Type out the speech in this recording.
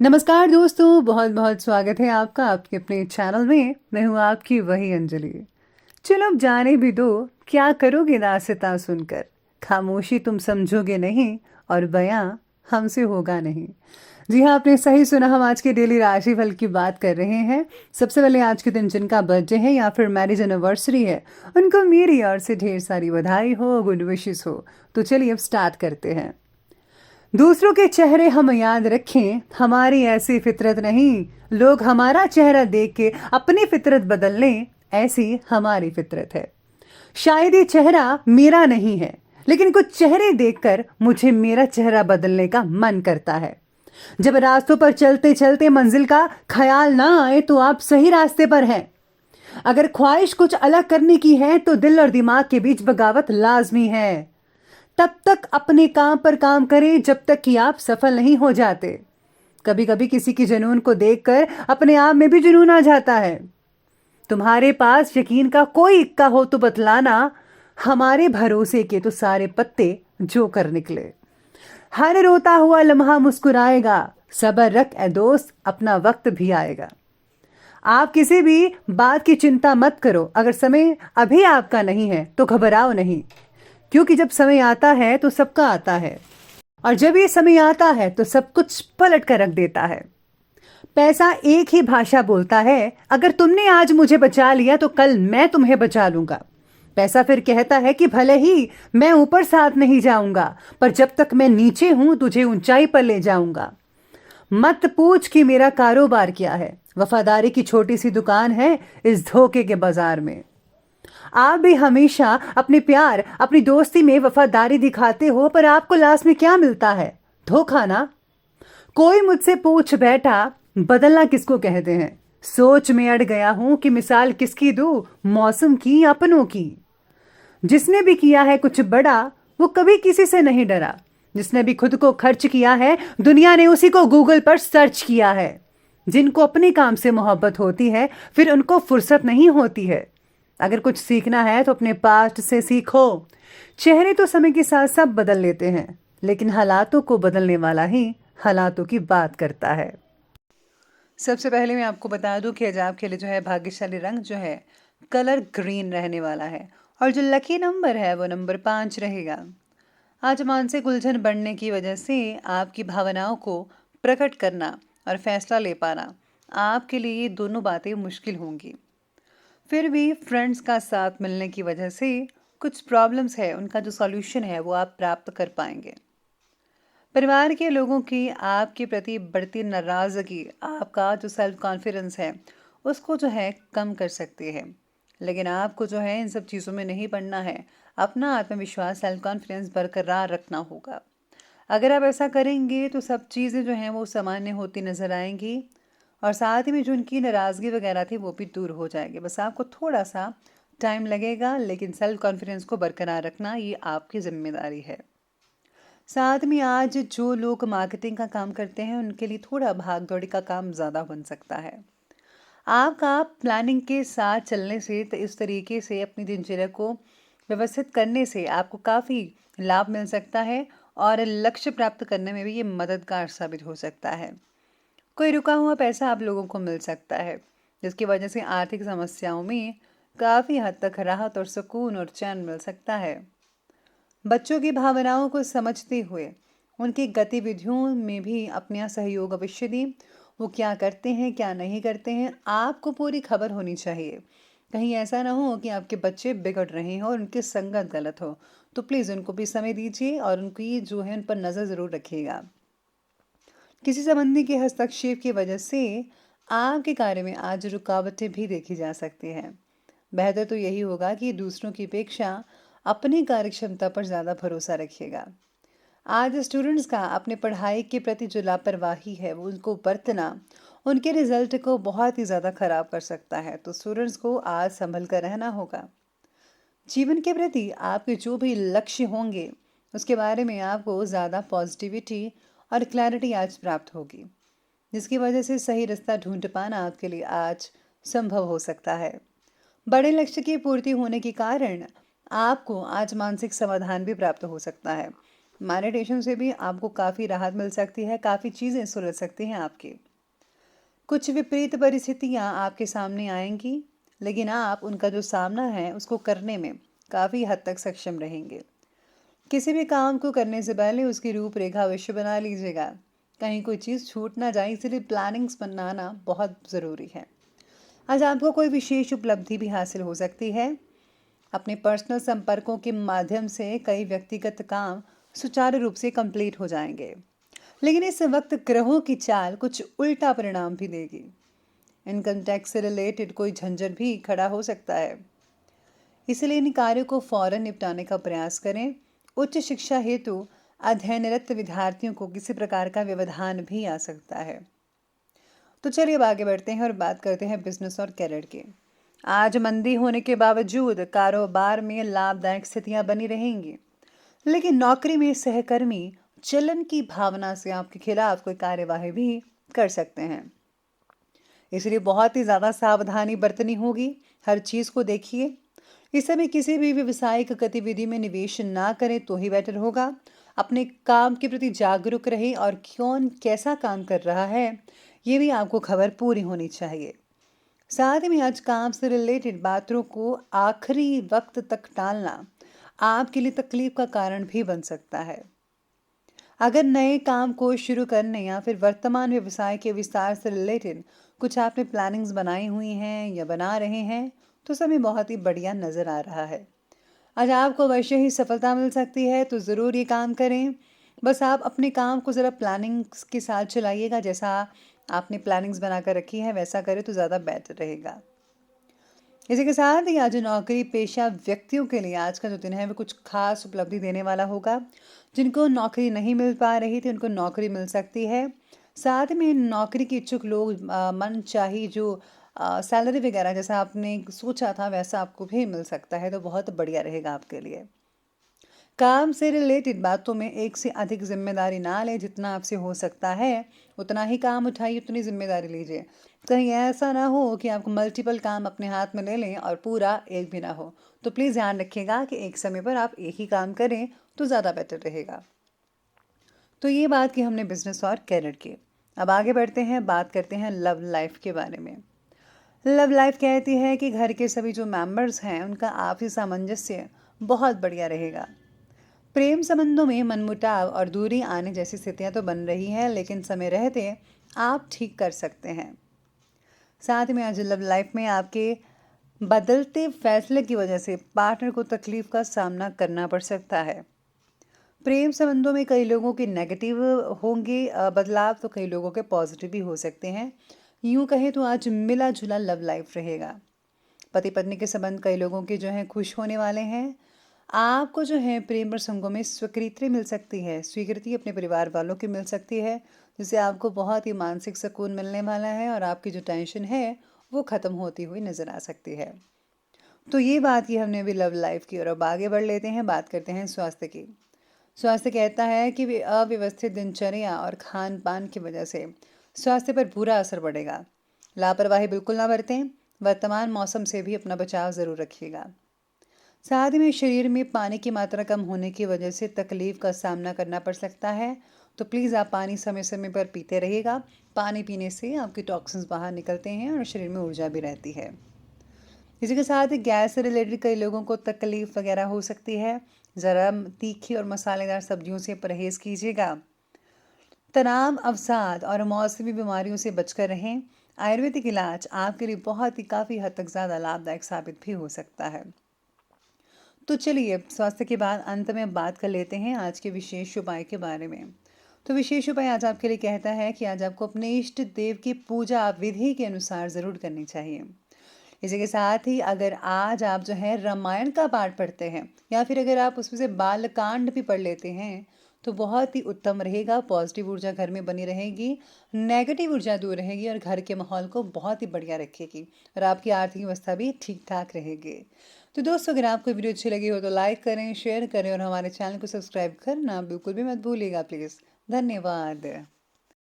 नमस्कार दोस्तों, बहुत बहुत स्वागत है आपका आपके अपने चैनल में। मैं हूँ आपकी वही अंजलि। चलो अब जाने भी दो, क्या करोगे दास्तां सुनकर। खामोशी तुम समझोगे नहीं और बयां हमसे होगा नहीं। जी हाँ, आपने सही सुना। हम आज के डेली राशिफल की बात कर रहे हैं। सबसे पहले आज के दिन जिनका बर्थडे है या फिर मैरिज एनिवर्सरी है, उनको मेरी ओर से ढेर सारी बधाई हो, गुड विशेस हो। तो चलिए अब स्टार्ट करते हैं। दूसरों के चेहरे हम याद रखें, हमारी ऐसी फितरत नहीं। लोग हमारा चेहरा देख के अपनी फितरत बदल लें, ऐसी हमारी फितरत है। शायद ये चेहरा मेरा नहीं है, लेकिन कुछ चेहरे देखकर मुझे मेरा चेहरा बदलने का मन करता है। जब रास्तों पर चलते चलते मंजिल का ख्याल ना आए तो आप सही रास्ते पर हैं। अगर ख्वाहिश कुछ अलग करने की है तो दिल और दिमाग के बीच बगावत लाजमी है। तब तक अपने काम पर काम करें जब तक कि आप सफल नहीं हो जाते। कभी कभी किसी की जुनून को देखकर अपने आप में भी जुनून आ जाता है। तुम्हारे पास यकीन का कोई इक्का हो तो बतलाना, हमारे भरोसे के तो सारे पत्ते जो कर निकले। हर रोता हुआ लम्हा मुस्कुराएगा, सब्र रख ए दोस्त, अपना वक्त भी आएगा। आप किसी भी बात की चिंता मत करो। अगर समय अभी आपका नहीं है तो घबराओ नहीं, क्योंकि जब समय आता है तो सबका आता है, और जब ये समय आता है तो सब कुछ पलट कर रख देता है। पैसा एक ही भाषा बोलता है। अगर तुमने आज मुझे बचा लिया तो कल मैं तुम्हें बचा लूंगा। पैसा फिर कहता है कि भले ही मैं ऊपर साथ नहीं जाऊंगा, पर जब तक मैं नीचे हूं तुझे ऊंचाई पर ले जाऊंगा। मत पूछ कि मेरा कारोबार क्या है, वफादारी की छोटी सी दुकान है इस धोखे के बाजार में। आप भी हमेशा अपने प्यार अपनी दोस्ती में वफादारी दिखाते हो, पर आपको लास्ट में क्या मिलता है? धोखा ना। कोई मुझसे पूछ बैठा, बदलना किसको कहते हैं। सोच में अड़ गया हूं कि मिसाल किसकी दूं, मौसम की, अपनों की। जिसने भी किया है कुछ बड़ा, वो कभी किसी से नहीं डरा। जिसने भी खुद को खर्च किया है, दुनिया ने उसी को गूगल पर सर्च किया है। जिनको अपने काम से मोहब्बत होती है, फिर उनको फुर्सत नहीं होती है। अगर कुछ सीखना है तो अपने पास्ट से सीखो। चेहरे तो समय के साथ सब बदल लेते हैं, लेकिन हालातों को बदलने वाला ही हालातों की बात करता है। सबसे पहले मैं आपको बता दूं कि आज आपके लिए जो है भाग्यशाली रंग जो है कलर ग्रीन रहने वाला है, और जो लकी नंबर है वो नंबर 5 रहेगा। आज मानसिक उलझन बढ़ने की वजह से आपकी भावनाओं को प्रकट करना और फैसला ले पाना, आपके लिए ये दोनों बातें मुश्किल होंगी। फिर भी फ्रेंड्स का साथ मिलने की वजह से कुछ प्रॉब्लम्स है, उनका जो सॉल्यूशन है वो आप प्राप्त कर पाएंगे। परिवार के लोगों की आपके प्रति बढ़ती नाराज़गी आपका जो सेल्फ कॉन्फिडेंस है उसको जो है कम कर सकती है। लेकिन आपको जो है इन सब चीज़ों में नहीं पड़ना है। अपना आत्मविश्वास, सेल्फ कॉन्फिडेंस बरकरार रखना होगा। अगर आप ऐसा करेंगे तो सब चीज़ें जो हैं वो सामान्य होती नज़र आएंगी, और साथ ही में जो उनकी नाराज़गी वगैरह थी वो भी दूर हो जाएगी। बस आपको थोड़ा सा टाइम लगेगा, लेकिन सेल्फ कॉन्फिडेंस को बरकरार रखना ये आपकी जिम्मेदारी है। साथ में आज जो लोग मार्केटिंग का काम करते हैं उनके लिए थोड़ा भाग दौड़ी का काम ज़्यादा बन सकता है। आपका प्लानिंग के साथ चलने से, तो इस तरीके से अपनी दिनचर्या को व्यवस्थित करने से आपको काफ़ी लाभ मिल सकता है, और लक्ष्य प्राप्त करने में भी ये मददगार साबित हो सकता है। कोई रुका हुआ पैसा आप लोगों को मिल सकता है, जिसकी वजह से आर्थिक समस्याओं में काफ़ी हद तक राहत और सुकून और चैन मिल सकता है। बच्चों की भावनाओं को समझते हुए उनकी गतिविधियों में भी अपना सहयोग अवश्य दें। वो क्या करते हैं क्या नहीं करते हैं, आपको पूरी खबर होनी चाहिए। कहीं ऐसा ना हो कि आपके बच्चे बिगड़ रहे हों और उनकी संगत गलत हो। तो प्लीज़ उनको भी समय दीजिए और उनकी जो है उन पर नज़र ज़रूर रखिएगा। किसी संबंधी के हस्तक्षेप की वजह से आपके कार्य में आज रुकावटें भी देखी जा सकती हैं। बेहतर तो यही होगा कि दूसरों की अपेक्षा अपनी कार्यक्षमता पर ज़्यादा भरोसा रखिएगा। आज स्टूडेंट्स का अपने पढ़ाई के प्रति जो लापरवाही है वो उनको बरतना उनके रिजल्ट को बहुत ही ज़्यादा ख़राब कर सकता है। तो स्टूडेंट्स को आज संभल कर रहना होगा। जीवन के प्रति आपके जो भी लक्ष्य होंगे उसके बारे में आपको ज़्यादा पॉजिटिविटी और क्लैरिटी आज प्राप्त होगी, जिसकी वजह से सही रास्ता ढूंढ पाना आपके लिए आज संभव हो सकता है। बड़े लक्ष्य की पूर्ति होने के कारण आपको आज मानसिक समाधान भी प्राप्त हो सकता है। मेडिटेशन से भी आपको काफ़ी राहत मिल सकती है, काफ़ी चीज़ें सुलझ सकती हैं आपकी। कुछ विपरीत परिस्थितियाँ आपके सामने आएंगी, लेकिन आप उनका जो सामना है उसको करने में काफ़ी हद तक सक्षम रहेंगे। किसी भी काम को करने से पहले उसकी रूपरेखा अवश्य बना लीजिएगा। कहीं कोई चीज़ छूट ना जाए, इसलिए प्लानिंग्स बनाना बहुत ज़रूरी है। आज आपको कोई विशेष उपलब्धि भी हासिल हो सकती है। अपने पर्सनल संपर्कों के माध्यम से कई व्यक्तिगत काम सुचारू रूप से कंप्लीट हो जाएंगे, लेकिन इस वक्त ग्रहों की चाल कुछ उल्टा परिणाम भी देगी। इनकम टैक्स से रिलेटेड कोई झंझट भी खड़ा हो सकता है, इसलिए इन कार्यों को फौरन निपटाने का प्रयास करें। उच्च शिक्षा हेतु अध्ययनरत विद्यार्थियों को किसी प्रकार का व्यवधान भी आ सकता है। तो चलिए अब आगे बढ़ते हैं और बात करते हैं बिजनेस और कैरियर की। आज मंदी होने के बावजूद कारोबार में लाभदायक स्थितियां बनी रहेंगी, लेकिन नौकरी में सहकर्मी जलन की भावना से आपके खिलाफ कोई कार्यवाही भी कर सकते हैं, इसलिए बहुत ही ज़्यादा सावधानी बरतनी होगी। हर चीज़ को देखिए। इस समय किसी भी व्यावसायिक गतिविधि में निवेश ना करें तो ही बेटर होगा। अपने काम के प्रति जागरूक रहें और कौन कैसा काम कर रहा है ये भी आपको खबर पूरी होनी चाहिए। साथ ही में आज काम से रिलेटेड बातों को आखिरी वक्त तक टालना आपके लिए तकलीफ का कारण भी बन सकता है। अगर नए काम को शुरू करने या फिर वर्तमान व्यवसाय के विस्तार से रिलेटेड कुछ आपने प्लानिंग्स बनाई हुई हैं या बना रहे हैं, तो समय बहुत ही बढ़िया नज़र आ रहा है। आज आपको अवश्य ही सफलता मिल सकती है, तो ज़रूर ये काम करें। बस आप अपने काम को ज़रा प्लानिंग्स के साथ चलाइएगा। जैसा आपने प्लानिंग्स बना कर रखी है वैसा करें तो ज़्यादा बेटर रहेगा। इसी के साथ ही आज नौकरी पेशा व्यक्तियों के लिए आज का जो दिन है वो कुछ खास उपलब्धि देने वाला होगा। जिनको नौकरी नहीं मिल पा रही थी उनको नौकरी मिल सकती है। साथ में नौकरी के इच्छुक लोग मन चाही जो सैलरी वगैरह जैसा आपने सोचा था वैसा आपको भी मिल सकता है, तो बहुत बढ़िया रहेगा आपके लिए। काम से रिलेटेड बातों में एक से अधिक जिम्मेदारी ना लें। जितना आपसे हो सकता है उतना ही काम उठाइए, उतनी जिम्मेदारी लीजिए। कहीं ऐसा ना हो कि आपको मल्टीपल काम अपने हाथ में ले लें और पूरा एक भी ना हो। तो प्लीज़ ध्यान रखिएगा कि एक समय पर आप एक ही काम करें तो ज़्यादा बेटर रहेगा। तो ये बात की हमने बिजनेस और कैरियर की। अब आगे बढ़ते हैं, बात करते हैं लव लाइफ के बारे में। लव लाइफ कहती है कि घर के सभी जो मेंबर्स हैं उनका आपसी सामंजस्य बहुत बढ़िया रहेगा। प्रेम संबंधों में मनमुटाव और दूरी आने जैसी स्थितियां तो बन रही हैं, लेकिन समय रहते आप ठीक कर सकते हैं। साथ में आज लव लाइफ में आपके बदलते फैसले की वजह से पार्टनर को तकलीफ का सामना करना पड़ सकता है। प्रेम संबंधों में कई लोगों के नेगेटिव होंगे बदलाव, तो कई लोगों के पॉजिटिव भी हो सकते हैं। यूं कहें तो आज मिला जुला लव लाइफ रहेगा। पति पत्नी के संबंध कई लोगों के जो हैं खुश होने वाले हैं। आपको जो है प्रेम प्रसंगों में स्वीकृति मिल सकती है, स्वीकृति अपने परिवार वालों की मिल सकती है, जिससे आपको बहुत ही मानसिक सुकून मिलने वाला है और आपकी जो टेंशन है वो ख़त्म होती हुई नज़र आ सकती है। तो ये बात की हमने अभी लव लाइफ की, और अब आगे बढ़ लेते हैं, बात करते हैं स्वास्थ्य की। स्वास्थ्य कहता है कि अव्यवस्थित दिनचर्या और खान पान की वजह से स्वास्थ्य पर बुरा असर पड़ेगा। लापरवाही बिल्कुल ना बरतें। वर्तमान मौसम से भी अपना बचाव ज़रूर रखिएगा। साथ ही में शरीर में पानी की मात्रा कम होने की वजह से तकलीफ का सामना करना पड़ सकता है, तो प्लीज़ आप पानी समय समय पर पीते रहिएगा। पानी पीने से आपके टॉक्सिन्स बाहर निकलते हैं और शरीर में ऊर्जा भी रहती है। इसी के साथ ही गैस से रिलेटेड कई लोगों को तकलीफ वगैरह हो सकती है। ज़रा तीखी और मसालेदार सब्जियों से परहेज़ कीजिएगा। तनाव, अवसाद और मौसमी बीमारियों से बचकर रहें। आयुर्वेदिक इलाज आपके लिए बहुत ही काफ़ी हद तक ज़्यादा लाभदायक साबित भी हो सकता है। तो चलिए स्वास्थ्य के बाद अंत में बात कर लेते हैं आज के विशेष उपाय के बारे में। तो विशेष उपाय आज आपके लिए कहता है कि आज आपको अपने इष्ट देव की पूजा विधि के अनुसार ज़रूर करनी चाहिए। इसी के साथ ही अगर आज आप जो है रामायण का पाठ पढ़ते हैं या फिर अगर आप उसमें से बालकांड भी पढ़ लेते हैं तो बहुत ही उत्तम रहेगा। पॉजिटिव ऊर्जा घर में बनी रहेगी, नेगेटिव ऊर्जा दूर रहेगी और घर के माहौल को बहुत ही बढ़िया रखेगी और आपकी आर्थिक अवस्था भी ठीक ठाक रहेगी। तो दोस्तों, अगर आपको वीडियो अच्छी लगी हो तो लाइक करें, शेयर करें और हमारे चैनल को सब्सक्राइब करना बिल्कुल भी मत भूलिएगा प्लीज़। धन्यवाद।